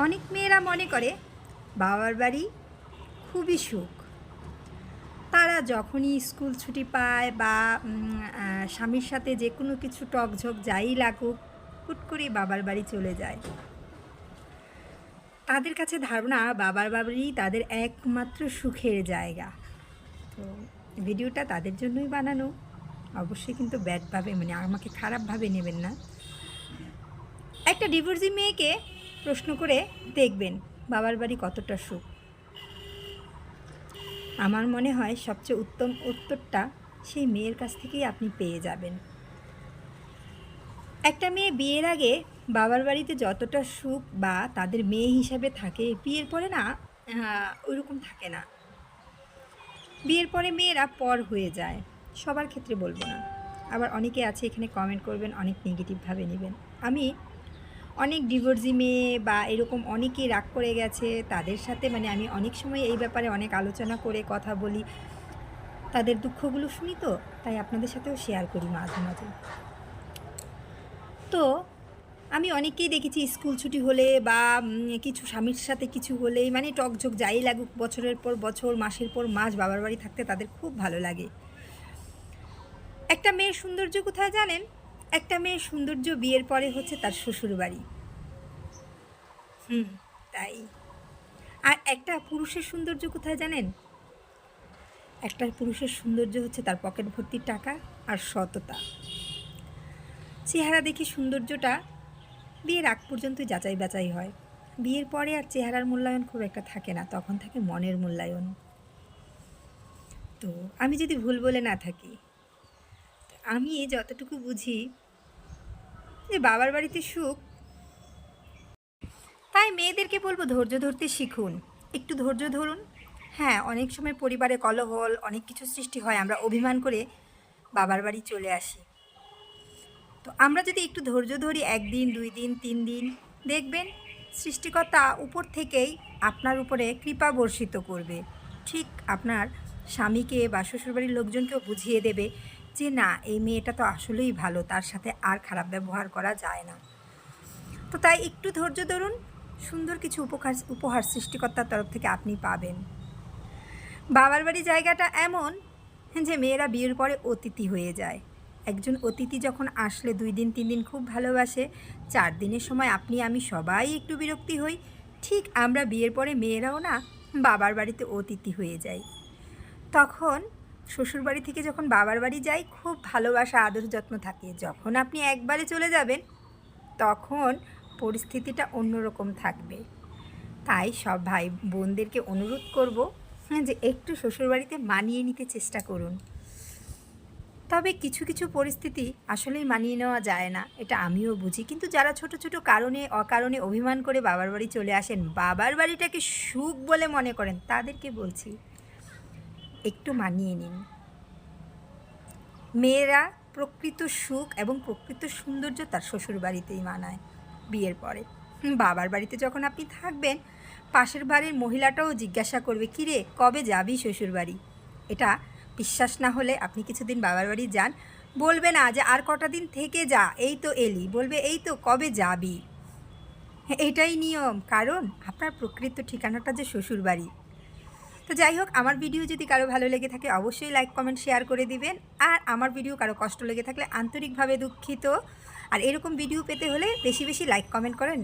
অনেক মেয়েরা মনে করে বাবার বাড়ি খুবই সুখ। তারা যখনই স্কুল ছুটি পায় বা স্বামীর সাথে যে কোনো কিছু টকঝোক যাই লাগুক, হুট করেই বাবার বাড়ি চলে যায়। তাদের কাছে ধারণা বাবার বাড়ি তাদের একমাত্র সুখের জায়গা। তো ভিডিওটা তাদের জন্যই বানানো। অবশ্যই কিন্তু ব্যাডভাবে, মানে আমাকে খারাপভাবে নেবেন না। একটা ডিভোর্সি মেয়েকে প্রশ্ন করে দেখবেন বাবার বাড়ি কতটা সুখ। আমার মনে হয় সবচেয়ে উত্তম উত্তরটা সেই মেয়ের কাছ থেকেই আপনি পেয়ে যাবেন। একটা মেয়ে বিয়ের আগে বাবার বাড়িতে যতটা সুখ বা তাদের মেয়ে হিসাবে থাকে, বিয়ের পরে না ওইরকম থাকে না। বিয়ের পরে মেয়েরা পর হয়ে যায়, সবার ক্ষেত্রে বলবো না। আবার অনেকে আছে এখানে কমেন্ট করবেন, অনেক নেগেটিভভাবে নেবেন। আমি অনেক ডিভোর্সি মেয়ে বা এরকম অনেকেই রাগ করে গেছে, তাদের সাথে আমি অনেক সময় এই ব্যাপারে অনেক আলোচনা করে কথা বলি, তাদের দুঃখগুলো শুনি, তো তাই আপনাদের সাথেও শেয়ার করি মাঝে মাঝে। তো আমি অনেককেই দেখেছি স্কুল ছুটি হলে বা কিছু স্বামীর সাথে কিছু হলেই টকঝোক যাই লাগুক, বছরের পর বছর, মাসের পর মাস বাবার বাড়ি থাকতে তাদের খুব ভালো লাগে। একটা মেয়ের সৌন্দর্য কোথায় জানেন? একটা মেয়ের সৌন্দর্য বিয়ের পরে হচ্ছে তার শ্বশুর বাড়ি। তাই। আর একটা পুরুষের সৌন্দর্য কোথায় জানেন? একটা পুরুষের সৌন্দর্য হচ্ছে তার পকেট ভর্তি টাকা আর সততা। চেহারা দেখে সৌন্দর্যটা বিয়ের আগ পর্যন্তই যাচাই বাছাই হয়। বিয়ের পরে আর চেহারার মূল্যায়ন খুব একটা থাকে না, তখন থাকে মনের মূল্যায়ন। তো আমি যদি ভুল বলে না থাকি, আমি যতটুকু বুঝি যে বাবার বাড়িতে সুখ, তাই মেয়েদেরকে বলবো ধৈর্য ধরতে শিখুন, একটু ধৈর্য ধরুন। হ্যাঁ, অনেক সময় পরিবারে কলহল, অনেক কিছু সৃষ্টি হয়, আমরা অভিমান করে বাবার বাড়ি চলে আসি। তো আমরা যদি একটু ধৈর্য ধরি, 1 দিন 2 দিন 3 দিন, দেখবেন সৃষ্টিকর্তা উপর থেকেই আপনার উপরে কৃপা বর্ষিত করবে। ঠিক আপনার স্বামীকে বা শ্বশুরবাড়ির লোকজনকেও বুঝিয়ে দেবে যে না, এই মেয়েটা তো আসলেই ভালো, তার সাথে আর খারাপ ব্যবহার করা যায় না। তো তাই একটু ধৈর্য ধরুন, সুন্দর কিছু উপহার সৃষ্টিকর্তার তরফ থেকে আপনি পাবেন। বাবার বাড়ি জায়গাটা এমন যে মেয়েরা বিয়ের পরে অতিথি হয়ে যায়। একজন অতিথি যখন আসলে 2 দিন 3 দিন খুব ভালোবাসে, 4 দিনের সময় আপনি আমি সবাই একটু বিরক্তি হই। ঠিক আমরা বিয়ের পরে মেয়েরাও না বাবার বাড়িতে অতিথি হয়ে যাই। তখন শ্বশুরবাড়ি থেকে যখন বাবার বাড়ি যাই, খুব ভালোবাসা আদর যত্ন থাকে। যখন আপনি একবারে চলে যাবেন, তখন পরিস্থিতিটা অন্যরকম থাকবে। তাই সব ভাই বোনদেরকে অনুরোধ করব যে একটু শ্বশুরবাড়িতে মানিয়ে নিতে চেষ্টা করুন। তবে কিছু কিছু পরিস্থিতি আসলেই মানিয়ে নেওয়া যায় না, এটা আমিও বুঝি। কিন্তু যারা ছোট ছোট কারণে অকারণে অভিমান করে বাবার বাড়ি চলে আসেন, বাবার বাড়িটাকে সুখ বলে মনে করেন, তাদেরকে বলছি একটু মানিয়ে নিন। মেয়েরা প্রকৃত সুখ এবং প্রকৃত সৌন্দর্য তার শ্বশুর বাড়িতেই মানায় বিয়ের পরে। বাবার বাড়িতে যখন আপনি থাকবেন, পাশের বাড়ির মহিলাটাও জিজ্ঞাসা করবে, কিরে কবে যাবি শ্বশুর বাড়ি? এটা বিশ্বাস না হলে আপনি কিছুদিন বাবার বাড়ি যান, বলবে না যে আর কটা দিন থেকে যা, এই তো এলি, বলবে এই তো কবে যাবি। এটাই নিয়ম, কারণ আপনার প্রকৃত ঠিকানাটা যে শ্বশুর বাড়ি। তো যাই হোক, আমার ভিডিও যদি কারো ভালো লেগে থাকে অবশ্যই লাইক কমেন্ট শেয়ার করে দিবেন। আর আমার ভিডিও কারো কষ্ট লেগে থাকলে আন্তরিকভাবে দুঃখিত। আর এরকম ভিডিও পেতে হলে বেশি বেশি লাইক কমেন্ট করেন,